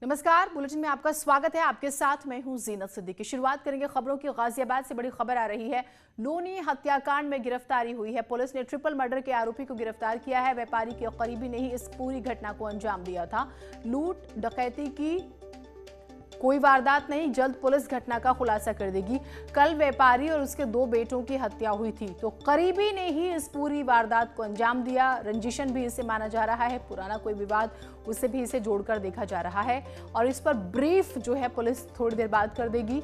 नमस्कार, बुलेटिन में आपका स्वागत है। आपके साथ मैं हूं जीनत सिद्दीकी। शुरुआत करेंगे खबरों की। गाजियाबाद से बड़ी खबर आ रही है। लोनी हत्याकांड में गिरफ्तारी हुई है। पुलिस ने ट्रिपल मर्डर के आरोपी को गिरफ्तार किया है। व्यापारी के करीबी ने ही इस पूरी घटना को अंजाम दिया था। लूट डकैती की कोई वारदात नहीं, जल्द पुलिस घटना का खुलासा कर देगी। कल व्यापारी और उसके 2 बेटों की हत्या हुई थी, तो करीबी ने ही इस पूरी वारदात को अंजाम दिया। रंजिशन भी इसे माना जा रहा है, पुराना कोई विवाद, उससे भी इसे जोड़कर देखा जा रहा है। और इस पर ब्रीफ जो है पुलिस थोड़ी देर बाद कर देगी,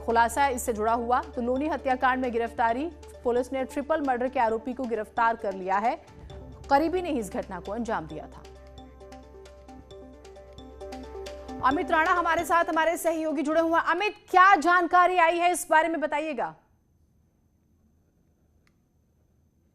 खुलासा इससे जुड़ा हुआ। तो लोनी हत्याकांड में गिरफ्तारी, पुलिस ने ट्रिपल मर्डर के आरोपी को गिरफ्तार कर लिया है। करीबी ने ही इस घटना को अंजाम दिया था। अमित राणा हमारे साथ, हमारे सहयोगी जुड़े हुए हैं। अमित, क्या जानकारी आई है इस बारे में बताइएगा।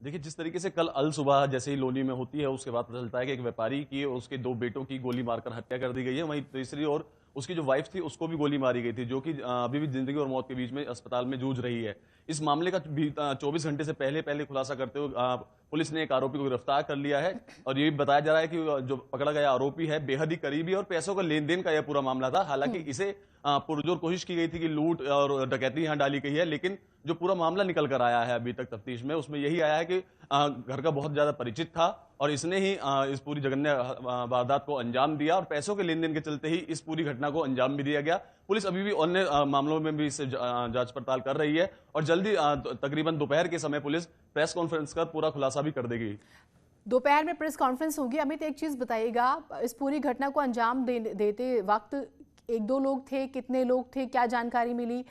देखिए, जिस तरीके से कल अल सुबह जैसे ही लोनी में होती है, उसके बाद पता चलता है कि एक व्यापारी की और उसके 2 बेटों की गोली मारकर हत्या कर दी गई है। वहीं तीसरी ओर उसकी जो वाइफ थी उसको भी गोली मारी गई थी, जो कि अभी भी जिंदगी और मौत के बीच में अस्पताल में जूझ रही है। इस मामले का भी 24 घंटे से पहले खुलासा करते हुए पुलिस ने एक आरोपी को गिरफ्तार कर लिया है। और ये बताया जा रहा है कि जो पकड़ा गया आरोपी है बेहद ही करीबी और पैसों का लेन देन का यह पूरा मामला था। हालांकि इसे पुरजोर कोशिश की गई थी कि लूट और डकैती यहां डाली गई है, लेकिन जो पूरा मामला निकल कर आया है अभी तक तफ्तीश में, उसमें यही आया है कि घर का बहुत ज्यादा परिचित था और इसने ही इस पूरी जघन्य वारदात को अंजाम दिया और पैसों के लेन देन के चलते ही इस पूरी घटना को अंजाम भी दिया गया। पुलिस अभी भी अन्य मामलों में भी इससे जांच पड़ताल कर रही है और जल्दी तकरीबन दोपहर के समय पुलिस प्रेस कॉन्फ्रेंस कर पूरा खुलासा भी कर देगी। दोपहर में प्रेस कॉन्फ्रेंस होगी। अमित, एक चीज बताइएगा, इस पूरी घटना को अंजाम देते वक्त 1-2 लोग थे, कितने लोग थे, क्या जानकारी मिली?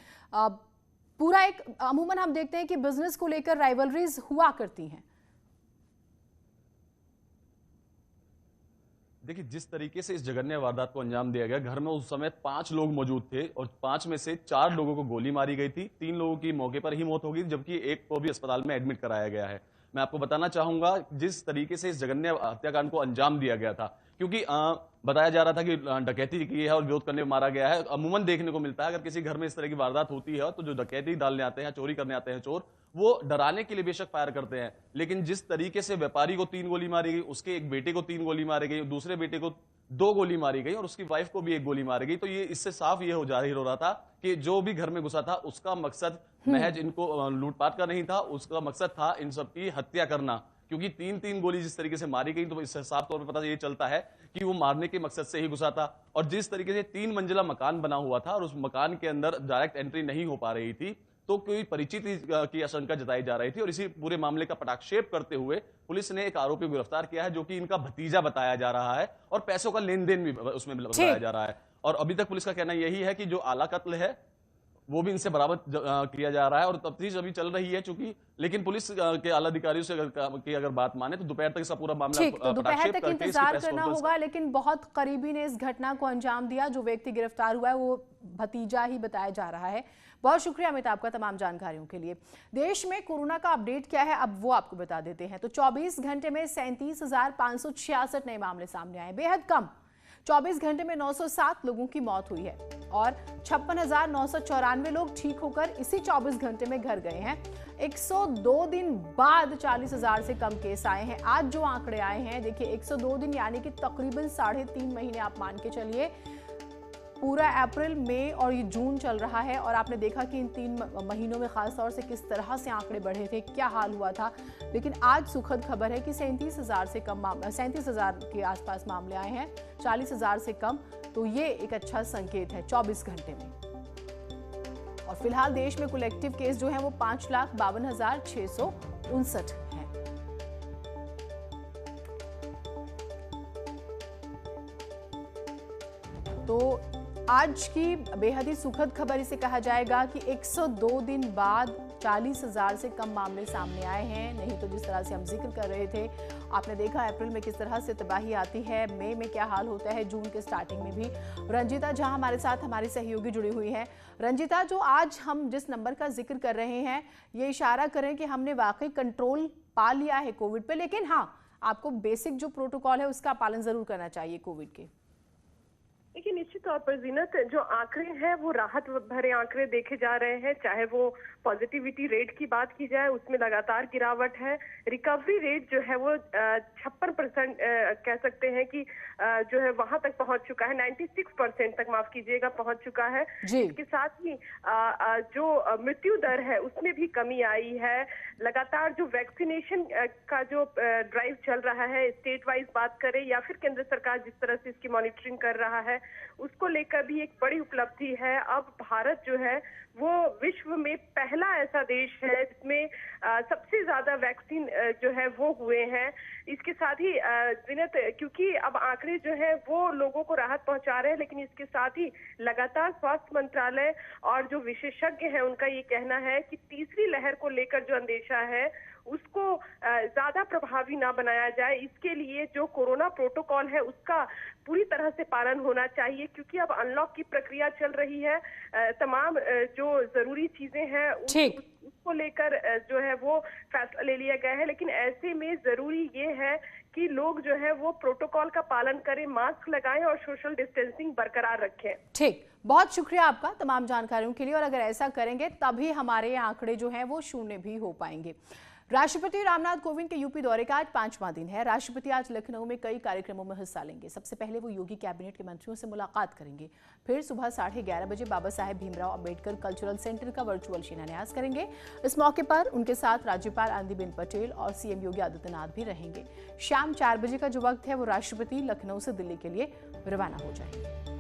पूरा एक अमूमन हम देखते हैं कि बिजनेस को लेकर राइवलरीज हुआ करती हैं। देखिए, जिस तरीके से इस जघन्य वारदात को अंजाम दिया गया, घर में उस समय 5 लोग मौजूद थे और 5 में से 4 लोगों को गोली मारी गई थी। 3 लोगों की मौके पर ही मौत हो गई, जबकि एक को भी अस्पताल में एडमिट कराया गया है। मैं आपको बताना चाहूंगा जिस तरीके से इस जघन्य हत्याकांड को अंजाम दिया गया था, क्योंकि बताया जा रहा था कि डकैती की है और विरोध करने में मारा गया है। अमूमन देखने को मिलता है अगर किसी घर में इस तरह की वारदात होती है तो जो डकैती डालने आते हैं, चोरी करने आते हैं चोर, वो डराने के लिए बेशक फायर करते हैं, लेकिन जिस तरीके से व्यापारी को 3 गोली मारी गई, उसके एक बेटे को 3 गोली मारी गई, दूसरे बेटे को 2 गोली मारी गई और उसकी वाइफ को भी 1 गोली मारी गई, तो ये इससे साफ ये जाहिर हो रहा था कि जो भी घर में घुसा था उसका मकसद महज इनको लूटपाट का नहीं था, उसका मकसद था इन सबकी हत्या करना। क्योंकि 3-3 गोली जिस तरीके से मारी गई, तो इससे साफ तौर पर पता ये चलता है कि वो मारने के मकसद से ही घुसा था। और जिस तरीके से 3 मंजिला मकान बना हुआ था और उस मकान के अंदर डायरेक्ट एंट्री नहीं हो पा रही थी, तो कोई परिचित की आशंका जताई जा रही थी। और इसी पूरे मामले का पटाक्षेप करते हुए पुलिस ने एक आरोपी को गिरफ्तार किया है, जो कि इनका भतीजा बताया जा रहा है और पैसों का लेन देन भी उसमें बताया जा रहा है। और अभी तक पुलिस का कहना यही है कि जो आला कत्ल है वो भी इनसे बरामद किया जा रहा है और तफ्तीश अभी चल रही है, चूंकि लेकिन पुलिस के आला अधिकारियों से अगर बात माने तो दोपहर तक इसका पूरा मामला तो दोपहर तक इंतजार करना होगा। लेकिन बहुत करीबी ने इस घटना को अंजाम दिया। जो व्यक्ति गिरफ्तार हुआ है वो भतीजा ही बताया जा रहा है। बहुत शुक्रिया अमित आपका तमाम जानकारियों के लिए। देश में कोरोना का अपडेट क्या है अब वो आपको बता देते हैं। तो 24 घंटे में 37,566 नए मामले सामने आए, बेहद कम। 24 घंटे में 907 लोगों की मौत हुई है और 56,994 लोग ठीक होकर इसी 24 घंटे में घर गए हैं। 102 दिन बाद 40,000 से कम केस आए हैं। आज जो आंकड़े आए हैं, देखिए 102 दिन यानी कि तकरीबन 3.5 महीने आप मान के चलिए। पूरा अप्रैल, मई और ये जून चल रहा है और आपने देखा कि इन 3 महीनों में खास तौर से किस तरह से आंकड़े बढ़े थे, क्या हाल हुआ था। लेकिन आज सुखद खबर है कि 37,000 से कम 37,000 के आसपास मामले आए हैं, 40,000 से कम। तो ये एक अच्छा संकेत है 24 घंटे में। और फिलहाल देश में कुल एक्टिव केस जो है वो 5,52,659 है। तो आज की बेहद ही सुखद खबर इसे कहा जाएगा कि 102 दिन बाद 40,000 से कम मामले सामने आए हैं। नहीं तो जिस तरह से हम जिक्र कर रहे थे, आपने देखा अप्रैल में किस तरह से तबाही आती है, मई में क्या हाल होता है, जून के स्टार्टिंग में भी। रंजिता जहां हमारे साथ हमारी सहयोगी जुड़ी हुई है। रंजिता, जो आज हम जिस नंबर का जिक्र कर रहे हैं, ये इशारा करें कि हमने वाकई कंट्रोल पा लिया है कोविड पे, लेकिन हाँ, आपको बेसिक जो प्रोटोकॉल है उसका पालन जरूर करना चाहिए कोविड के। देखिए, निश्चित तौर पर जीनत, जो आंकड़े हैं वो राहत भरे आंकड़े देखे जा रहे हैं। चाहे वो पॉजिटिविटी रेट की बात की जाए, उसमें लगातार गिरावट है। रिकवरी रेट जो है वो 56% कह सकते हैं कि जो है वहां तक पहुंच चुका है, 96% तक माफ कीजिएगा पहुंच चुका है। इसके साथ ही जो मृत्यु दर है उसमें भी कमी आई है। लगातार जो वैक्सीनेशन का जो ड्राइव चल रहा है, स्टेट वाइज बात करें या फिर केंद्र सरकार जिस तरह से इसकी मॉनिटरिंग कर रहा है, उसको लेकर भी एक बड़ी उपलब्धि है। अब भारत जो है वो विश्व में पहला ऐसा देश है जिसमें सबसे ज्यादा वैक्सीन जो है वो हुए हैं। इसके साथ ही जीनत, क्योंकि अब आंकड़े जो है वो लोगों को राहत पहुंचा रहे हैं, लेकिन इसके साथ ही लगातार स्वास्थ्य मंत्रालय और जो विशेषज्ञ हैं उनका ये कहना है कि तीसरी लहर को लेकर जो अंदेशा है उसको ज्यादा प्रभावी ना बनाया जाए। इसके लिए जो कोरोना प्रोटोकॉल है उसका पूरी तरह से पालन होना चाहिए, क्योंकि अब अनलॉक की प्रक्रिया चल रही है। तमाम जो जरूरी चीजें हैं उसको लेकर जो है वो फैसला ले लिया गया है। लेकिन ऐसे में जरूरी ये है कि लोग जो है वो प्रोटोकॉल का पालन करें, मास्क लगाएं और सोशल डिस्टेंसिंग बरकरार रखें। ठीक, बहुत शुक्रिया आपका तमाम जानकारियों के लिए। और अगर ऐसा करेंगे तभी हमारे आंकड़े जो हैं वो शून्य भी हो पाएंगे। राष्ट्रपति रामनाथ कोविंद के यूपी दौरे का आज 5वां दिन है। राष्ट्रपति आज लखनऊ में कई कार्यक्रमों में हिस्सा लेंगे। सबसे पहले वो योगी कैबिनेट के मंत्रियों से मुलाकात करेंगे। फिर सुबह 11:30 बजे बाबा साहेब भीमराव अंबेडकर कल्चरल सेंटर का वर्चुअल शिलान्यास करेंगे। इस मौके पर उनके साथ राज्यपाल आनंदीबेन पटेल और सीएम योगी आदित्यनाथ भी रहेंगे। शाम 4 बजे का जो वक्त है वो राष्ट्रपति लखनऊ से दिल्ली के लिए रवाना हो जाएंगे।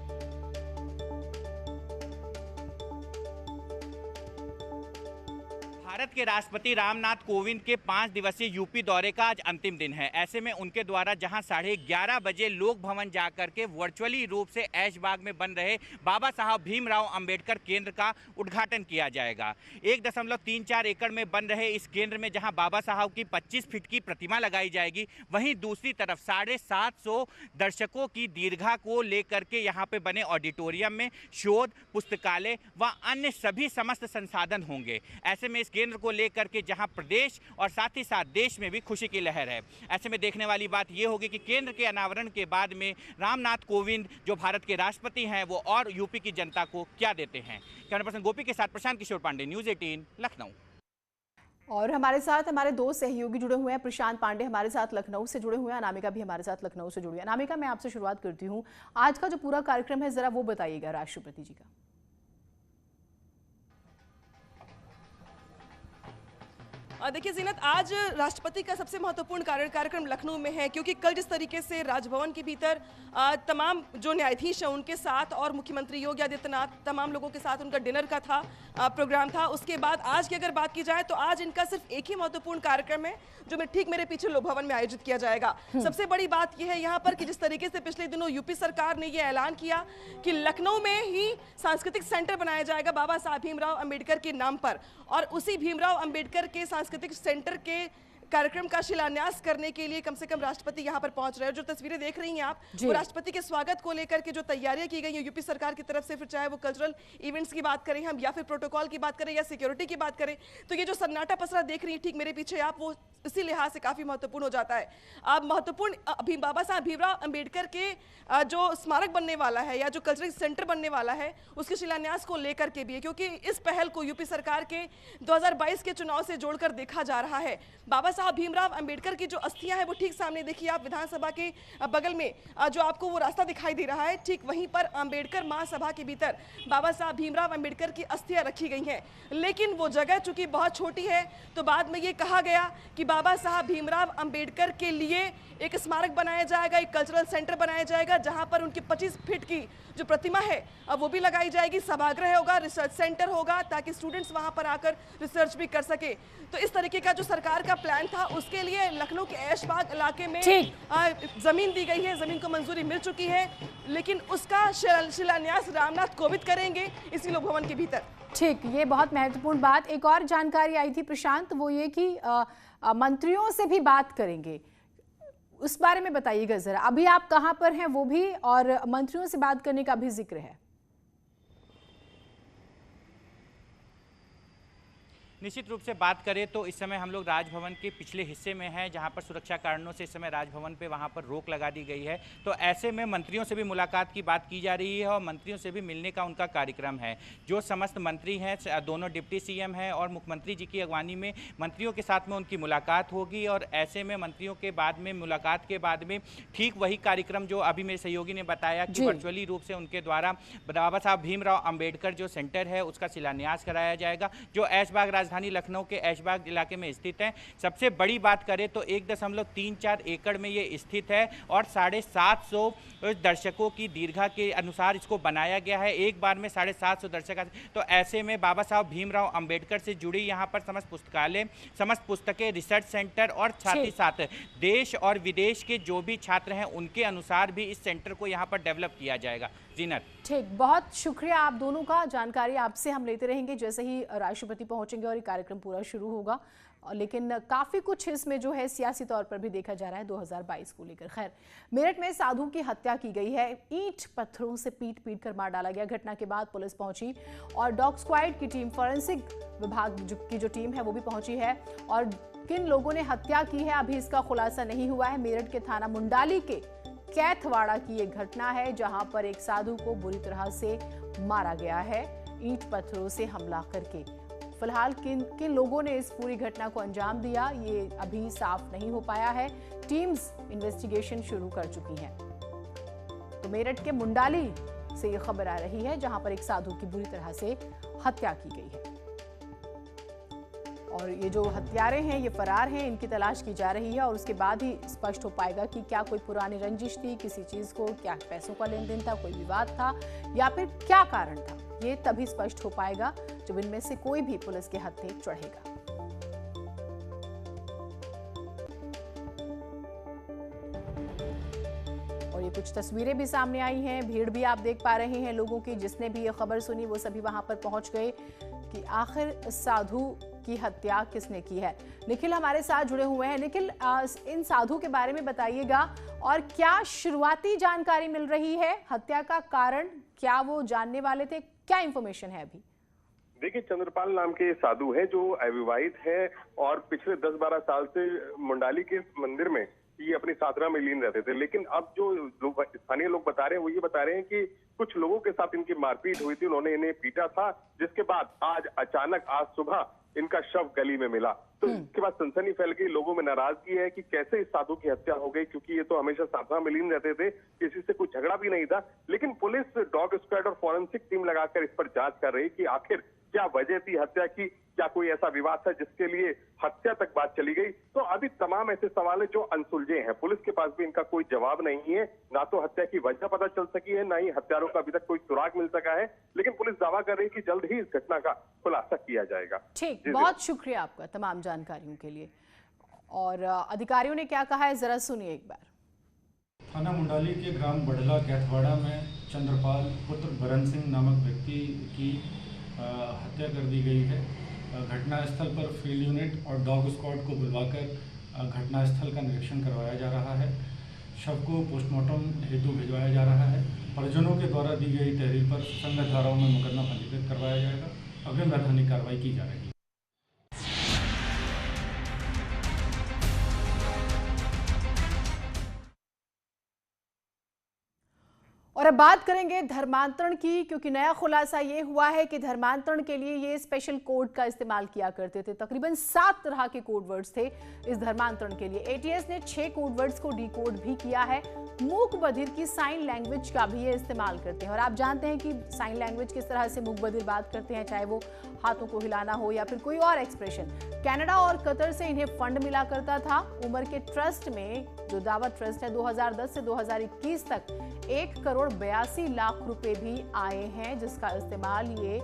भारत के राष्ट्रपति रामनाथ कोविंद के 5 दिवसीय यूपी दौरे का आज अंतिम दिन है। ऐसे में उनके द्वारा जहां 11:30 बजे लोक भवन जाकर के वर्चुअली रूप से ऐशबाग में बन रहे बाबा साहब भीमराव अंबेडकर केंद्र का उद्घाटन किया जाएगा। 1.34 एकड़ में बन रहे इस केंद्र में जहां बाबा साहब की 25 फीट की प्रतिमा लगाई जाएगी, वहीं दूसरी तरफ 750 दर्शकों की दीर्घा को लेकर के यहाँ पे बने ऑडिटोरियम में शोध, पुस्तकालय व अन्य सभी समस्त संसाधन होंगे। ऐसे में इस केंद्र को लेकर के जहां प्रदेश और साथ ही साथ देश में भी खुशी की लहर है। ऐसे में देखने वाली बात यह होगी कि केंद्र के अनावरण के बाद में रामनाथ कोविंद जो भारत के राष्ट्रपति हैं वो और यूपी की जनता को क्या देते हैं। कैमरा पर्सन गोपी के साथ प्रशांत किशोर पांडे, न्यूज़ 18 लखनऊ। और हमारे साथ हमारे 2 सहयोगी जुड़े हुए हैं। प्रशांत पांडे हमारे साथ लखनऊ से जुड़े हुए हैं, अनामिका भी हमारे साथ लखनऊ से जुड़ी है। अनामिका, मैं आपसे शुरुआत करती हूँ। आज का जो पूरा कार्यक्रम है जरा वो बताइएगा राष्ट्रपति जी का। देखिए जीनत, आज राष्ट्रपति का सबसे महत्वपूर्ण कार्यक्रम लखनऊ में है, क्योंकि कल जिस तरीके से राजभवन के भीतर तमाम जो न्यायाधीश हैं उनके साथ और मुख्यमंत्री योगी आदित्यनाथ तमाम लोगों के साथ उनका डिनर का प्रोग्राम था। उसके बाद आज की अगर बात की जाए तो आज इनका सिर्फ एक ही महत्वपूर्ण कार्यक्रम है जो ठीक मेरे पीछे लोक भवन में आयोजित किया जाएगा। सबसे बड़ी बात यह है यहाँ पर कि जिस तरीके से पिछले दिनों यूपी सरकार ने यह ऐलान किया कि लखनऊ में ही सांस्कृतिक सेंटर बनाया जाएगा बाबा साहब भीमराव अंबेडकर के नाम पर, और उसी भीमराव अंबेडकर के सांस्कृतिक सेंटर के कार्यक्रम का शिलान्यास करने के लिए कम से कम राष्ट्रपति यहां पर पहुंच रहे हैं। जो तस्वीरें देख रही हैं आप, वो राष्ट्रपति के स्वागत को लेकर के जो तैयारियां की गई हैं यूपी सरकार की तरफ से, फिर चाहे वो कल्चरल इवेंट्स की बात करें हम या फिर प्रोटोकॉल की बात करें या सिक्योरिटी की बात करें, तो ये जो सन्नाटा पसरा देख रही है ठीक मेरे पीछे आप, वो इसी लिहाज से काफी महत्वपूर्ण हो जाता है। अब महत्वपूर्ण बाबा साहब भीमराव अंबेडकर के जो स्मारक बनने वाला है या जो कल्चरल सेंटर बनने वाला है उसके शिलान्यास को लेकर के भी है, क्योंकि इस पहल को यूपी सरकार के 2022 के चुनाव से जोड़कर देखा जा रहा है। बाबा साहब भीमराव अंबेडकर की जो अस्थियां हैं वो ठीक सामने देखिए आप, विधानसभा के बगल में जो आपको वो रास्ता दिखाई दे रहा है, ठीक वहीं पर अंबेडकर महासभा के भीतर बाबा साहब भीमराव अंबेडकर की अस्थियां रखी गई हैं। लेकिन वो जगह चूंकि बहुत छोटी है तो बाद में ये कहा गया कि बाबा साहब भीमराव अंबेडकर के लिए एक स्मारक बनाया जाएगा, एक कल्चरल सेंटर बनाया जाएगा जहां पर उनकी 25 फीट की जो प्रतिमा है अब वो भी लगाई जाएगी, सभागृह होगा, रिसर्च सेंटर होगा ताकि स्टूडेंट्स वहां पर आकर रिसर्च भी कर सके। तो इस तरीके का जो सरकार का प्लान था उसके लिए लखनऊ के ऐशबाग इलाके में जमीन दी गई है, जमीन को मंजूरी मिल चुकी है, लेकिन उसका शिलान्यास रामनाथ कोविंद करेंगे इसी लोक भवन के भीतर। ठीक, ये बहुत महत्वपूर्ण बात। एक और जानकारी आई थी प्रशांत, वो ये कि मंत्रियों से भी बात करेंगे, उस बारे में बताइएगा जरा। अभी आप कहां पर हैं वो भी, और मंत्रियों से बात करने का भी जिक्र है। निश्चित रूप से बात करें तो इस समय हम लोग राजभवन के पिछले हिस्से में हैं, जहां पर सुरक्षा कारणों से इस समय राजभवन पे वहां पर रोक लगा दी गई है। तो ऐसे में मंत्रियों से भी मुलाकात की बात की जा रही है और मंत्रियों से भी मिलने का उनका कार्यक्रम है। जो समस्त मंत्री हैं, दोनों डिप्टी सीएम हैं और मुख्यमंत्री जी की अगवानी में मंत्रियों के साथ में उनकी मुलाकात होगी और ऐसे में मंत्रियों के बाद में मुलाकात के बाद में ठीक वही कार्यक्रम जो अभी मेरे सहयोगी ने बताया कि वर्चुअली रूप से उनके द्वारा बाबा साहब भीमराव अंबेडकर जो सेंटर है उसका शिलान्यास कराया जाएगा, जो ऐशबाग राजधानी लखनऊ के ऐशबाग इलाके में स्थित है। सबसे बड़ी बात करें तो 1.34 एकड़ में ये स्थित है और 750 दर्शकों की दीर्घा के अनुसार इसको बनाया गया है। एक बार में 750 दर्शक। तो ऐसे में बाबा साहब भीमराव अंबेडकर से जुड़ी यहाँ पर समस्त पुस्तकालय, समस्त पुस्तकें, रिसर्च सेंटर और साथ ही साथ देश और विदेश के जो भी छात्र हैं उनके अनुसार भी इस सेंटर को यहाँ पर डेवलप किया जाएगा। जीनत, ठीक, बहुत शुक्रिया आप दोनों का। जानकारी आपसे हम लेते रहेंगे जैसे ही राष्ट्रपति पहुंचेंगे और ये कार्यक्रम पूरा शुरू होगा। लेकिन काफी कुछ इसमें जो है सियासी तौर पर भी देखा जा रहा है 2022 को लेकर। खैर, मेरठ में साधु की हत्या की गई है, ईंट पत्थरों से पीट पीट कर मार डाला गया। घटना के बाद पुलिस पहुंची और डॉग स्क्वाड की टीम, फॉरेंसिक विभाग की जो टीम है वो भी पहुंची है। और किन लोगों ने हत्या की है अभी इसका खुलासा नहीं हुआ है। मेरठ के थाना मुंडाली के कैथवाड़ा की एक घटना है जहां पर एक साधु को बुरी तरह से मारा गया है ईंट पत्थरों से हमला करके। फिलहाल किन लोगों ने इस पूरी घटना को अंजाम दिया ये अभी साफ नहीं हो पाया है। टीम्स इन्वेस्टिगेशन शुरू कर चुकी हैं। तो मेरठ के मुंडाली से ये खबर आ रही है जहां पर एक साधु की बुरी तरह से हत्या की गई है और ये जो हत्यारे हैं ये फरार हैं, इनकी तलाश की जा रही है और उसके बाद ही स्पष्ट हो पाएगा कि क्या कोई पुरानी रंजिश थी किसी चीज को, क्या पैसों का लेन देन था, कोई विवाद था या फिर क्या कारण था। ये तभी स्पष्ट हो पाएगा जब इनमें से कोई भी पुलिस के हत्थे चढ़ेगा। और ये कुछ तस्वीरें भी सामने आई हैं, भीड़ भी आप देख पा रहे हैं लोगों की। जिसने भी ये खबर सुनी वो सभी वहां पर पहुंच गए कि आखिर साधु की हत्या किसने की है। निखिल हमारे साथ जुड़े हुए हैं। निखिल, इन साधु के बारे में बताइएगा और क्या शुरुआती जानकारी मिल रही है, हत्या का कारण क्या वो जानने वाले थे, क्या इंफॉर्मेशन है अभी? देखिए, चंद्रपाल नाम के साधु हैं जो अविवाहित है और पिछले 10-12 साल से मुंडाली के मंदिर में ये अपनी साधना में लीन रहते थे। लेकिन अब जो लोग स्थानीय लोग बता रहे हैं वो ये बता रहे हैं कि कुछ लोगों के साथ इनकी मारपीट हुई थी, उन्होंने इन्हें पीटा था, जिसके बाद आज अचानक आज सुबह इनका शव गली में मिला। तो इसके बाद सनसनी फैल गई, लोगों में नाराजगी है कि कैसे इस साधु की हत्या हो गई, क्योंकि ये तो हमेशा साधना में लीन रहते थे, किसी से कोई झगड़ा भी नहीं था। लेकिन पुलिस डॉग स्क्वाड और फॉरेंसिक टीम लगाकर इस पर जांच कर रही कि आखिर क्या वजह थी हत्या की, क्या कोई ऐसा विवाद था जिसके लिए हत्या तक बात चली गई। तो अभी तमाम ऐसे सवाल है जो अनसुलझे हैं, पुलिस के पास भी इनका कोई जवाब नहीं है। ना तो हत्या की वजह पता चल सकी है, ना ही हत्यारों का अभी तक कोई सुराग मिल सका है। लेकिन पुलिस दावा कर रही है कि जल्द ही इस घटना का खुलासा किया जाएगा। ठीक, बहुत शुक्रिया आपका तमाम जानकारियों के लिए। और अधिकारियों ने क्या कहा है जरा सुनिए एक बार। थाना मुंडाली के ग्राम बड़ला कैथवाड़ा में चंद्रपाल पुत्र बरन सिंह नामक व्यक्ति की हत्या कर दी गई है। घटनास्थल पर फील्ड यूनिट और डॉग स्क्वाड को बुलवाकर घटनास्थल का निरीक्षण करवाया जा रहा है। शव को पोस्टमार्टम हेतु भिजवाया जा रहा है। परिजनों के द्वारा दी गई तहरीर पर संगत धाराओं में मुकदमा पंजीकृत करवाया जाएगा। अग्रिम वैधानिक कार्रवाई की जा रही है। और अब बात करेंगे धर्मांतरण की, क्योंकि नया खुलासा ये हुआ है कि धर्मांतरण के लिए ये स्पेशल कोड का इस्तेमाल किया करते थे। तकरीबन 7 तरह के कोड वर्ड्स थे इस धर्मांतरण के लिए। एटीएस ने 6 कोड वर्ड्स को डिकोड भी किया है। मूक बधिर की साइन लैंग्वेज का भी ये इस्तेमाल करते हैं और आप जानते हैं कि साइन लैंग्वेज किस तरह से मूक बधिर बात करते हैं, चाहे वो हाथों को हिलाना हो या फिर कोई और एक्सप्रेशन। कनाडा और कतर से इन्हें फंड मिला करता था। उमर के ट्रस्ट में, जो दावत ट्रस्ट है, 2010 से 2021 तक 1,82,00,000 रुपए भी आए हैं, जिसका इस्तेमाल ये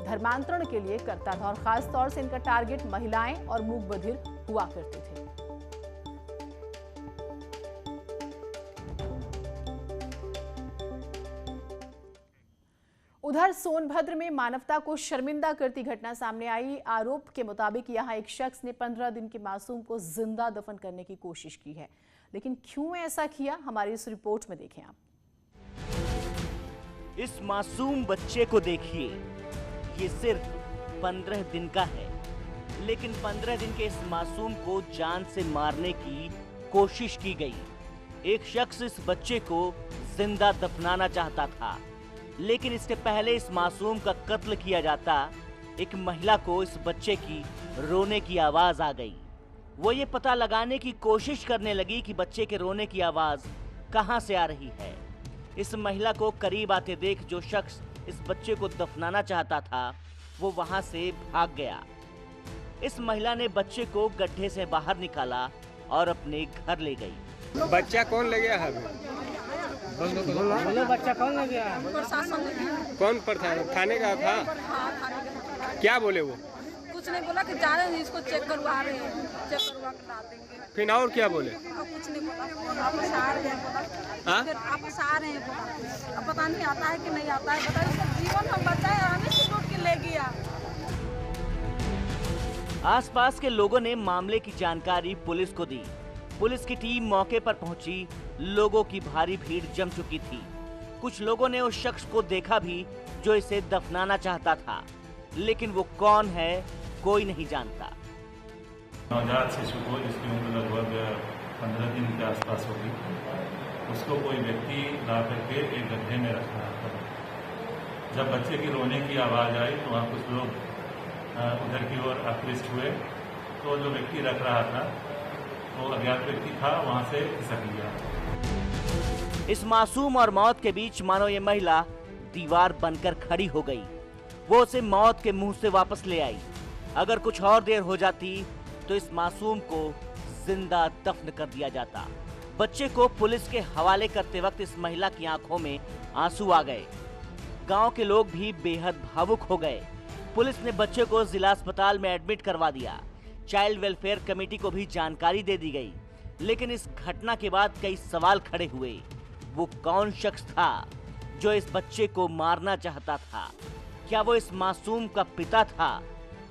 धर्मांतरण के लिए करता था और खास तौर से इनका टारगेट महिलाएं और मूक बधिर हुआ करते थे। उधर सोनभद्र में मानवता को शर्मिंदा करती घटना सामने आई। आरोप के मुताबिक यहां एक शख्स ने 15 दिन के मासूम को जिंदा दफन करने की कोशिश की है, लेकिन क्यों ऐसा किया, हमारी इस रिपोर्ट में देखें आप। इस मासूम बच्चे को देखिए, ये सिर्फ 15 दिन का है। लेकिन 15 दिन के इस मासूम को जान से मारने की कोशिश की गई। एक शख्स इस बच्चे को जिंदा दफनाना चाहता था, लेकिन इससे पहले इस मासूम का कत्ल किया जाता, एक महिला को इस बच्चे की रोने की आवाज आ गई। वो ये पता लगाने की कोशिश करने लगी कि बच्चे के रोने की आवाज कहां से आ रही है। इस महिला को करीब आते देख जो शख्स इस बच्चे को दफनाना चाहता था, वो वहां से भाग गया। इस महिला ने बच्चे को गड्ढे से बाहर निकाला और अपने घर ले गई। बच्चा कौन ले गया है? बोलो बच्चा कौन ले गया? कौन थाने का था? क्या बोले वो? कुछ नहीं बोला कि जा रहे हैं, इसको चेक करवा रहे हैं, चेक करवा कर ला देंगे। फिर और क्या बोले? कुछ नहीं बोला, आपस आ रहे हैं बोला, फिर आपस आ रहे हैं बोला। अब पता नहीं आता है कि नहीं आता है, पता नहीं जीवन हम बचाए हमें से लूट के ले गया। आसपास के लोगों ने मामले की जानकारी पुलिस को दी। पुलिस की टीम मौके पर पहुंची। लोगों की भारी भीड़ जम चुकी थी। कुछ लोगों ने उस शख्स को देखा भी जो इसे दफनाना चाहता था, लेकिन वो कौन है कोई नहीं जानता। नवजात शिशु को, जिसकी उम्र लगभग 15 दिन के आसपास होगी, उसको कोई व्यक्ति ला करके एक गड्ढे में रख रहा था। जब बच्चे की रोने की आवाज़ आई तो वहाँ कुछ लोग उधर की ओर आकृष्ट हुए, तो जो व्यक्ति रख रहा था वो अज्ञात व्यक्ति था, वहाँ से खिसक लिया। इस मासूम और मौत के बीच मानो ये महिला दीवार बनकर खड़ी हो गई। वो उसे मौत के मुंह से वापस ले आई। अगर कुछ और देर हो जाती तो इस मासूम को जिंदा दफन कर दिया जाता। बच्चे को पुलिस के हवाले करते वक्त इस महिला की आंखों में आंसू आ गए। गांव के लोग भी बेहद भावुक हो गए। पुलिस ने बच्चे को जिला अस्पताल में एडमिट करवा दिया। चाइल्ड वेलफेयर कमेटी को भी जानकारी दे दी गई। लेकिन इस घटना के बाद कई सवाल खड़े हुए। वो कौन शख्स था जो इस बच्चे को मारना चाहता था? क्या वो इस मासूम का पिता था?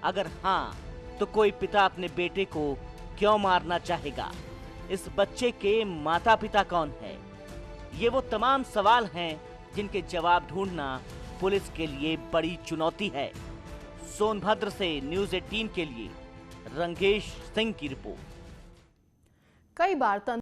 अगर हाँ, तो कोई पिता अपने बेटे को क्यों मारना चाहेगा? इस बच्चे के माता पिता कौन है? ये वो तमाम सवाल हैं जिनके जवाब ढूंढना पुलिस के लिए बड़ी चुनौती है। सोनभद्र से न्यूज़ 18 के लिए रंगेश सिंह की रिपोर्ट। कई बार